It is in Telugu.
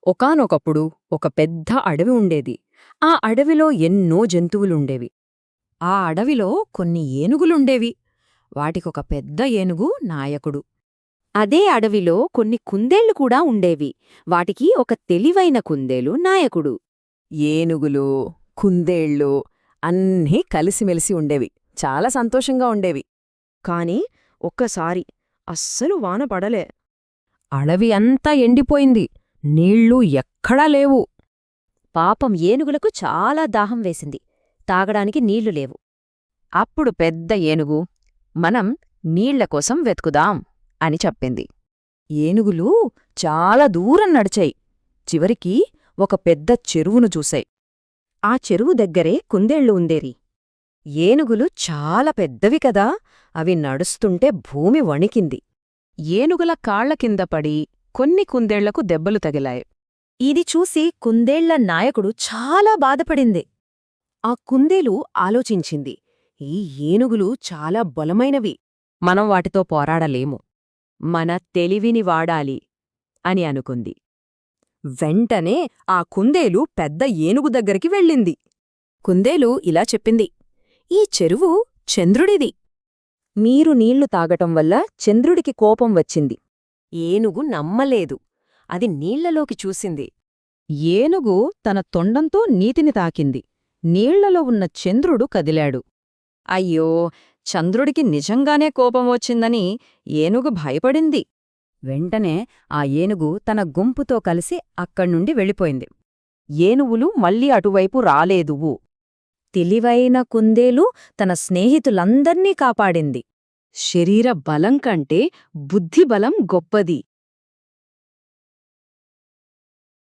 ఒకానొకప్పుడు ఒక పెద్ద అడవి ఉండేది. ఆ అడవిలో ఎన్నో జంతువులుండేవి. ఆ అడవిలో కొన్ని ఏనుగులుండేవి. వాటికొక పెద్ద ఏనుగు నాయకుడు. అదే అడవిలో కొన్ని కుందేళ్లు కూడా ఉండేవి. వాటికి ఒక తెలివైన కుందేలు నాయకుడు. ఏనుగులు, కుందేళ్ళు అన్నీ కలిసిమెలిసి ఉండేవి. చాలా సంతోషంగా ఉండేవి. కాని ఒక్కసారి అస్సలు వాన పడలే. అడవి అంతా ఎండిపోయింది. నీళ్లు ఎక్కడా లేవు. పాపం ఏనుగులకు చాలా దాహం వేసింది. తాగడానికి నీళ్లు లేవు. అప్పుడు పెద్ద ఏనుగు, మనం నీళ్ల కోసం వెతుకుదాం అని చెప్పింది. ఏనుగులు చాలా దూరం నడిచాయి. చివరికి ఒక పెద్ద చెరువును చూశాయి. ఆ చెరువు దగ్గరే కుందేళ్లు ఉండేరి. ఏనుగులు చాలా పెద్దవి కదా, అవి నడుస్తుంటే భూమి వణికింది. ఏనుగుల కాళ్ల కింద పడి కొన్ని కుందేళ్లకు దెబ్బలు తగిలాయి. ఇది చూసి కుందేళ్ల నాయకుడు చాలా బాధపడింది. ఆ కుందేలు ఆలోచించింది, ఈ ఏనుగులు చాలా బలమైనవి. మనం వాటితో పోరాడలేము. మన తెలివిని వాడాలి అని అనుకుంది. వెంటనే ఆ కుందేలు పెద్ద ఏనుగు దగ్గరికి వెళ్ళింది. కుందేలు ఇలా చెప్పింది, ఈ చెరువు చంద్రుడిది. మీరు నీళ్లు తాగటం వల్ల చంద్రుడికి కోపం వచ్చింది. ఏనుగు నమ్మలేదు. అది నీళ్లలోకి చూసింది. ఏనుగు తన తొండంతో నీతిని తాకింది. నీళ్లలో ఉన్న చంద్రుడు కదిలాడు. అయ్యో, చంద్రుడికి నిజంగానే కోపం వచ్చిందని ఏనుగు భయపడింది. వెంటనే ఆ ఏనుగు తన గుంపుతో కలిసి అక్కడ్నుండి వెళ్ళిపోయింది. ఏనుగులు మళ్ళీ అటువైపు రాలేదువు. తెలివైన కుందేలు తన స్నేహితులందర్నీ కాపాడింది. శరీర బలం కంటే బుద్ధిబలం గొప్పది.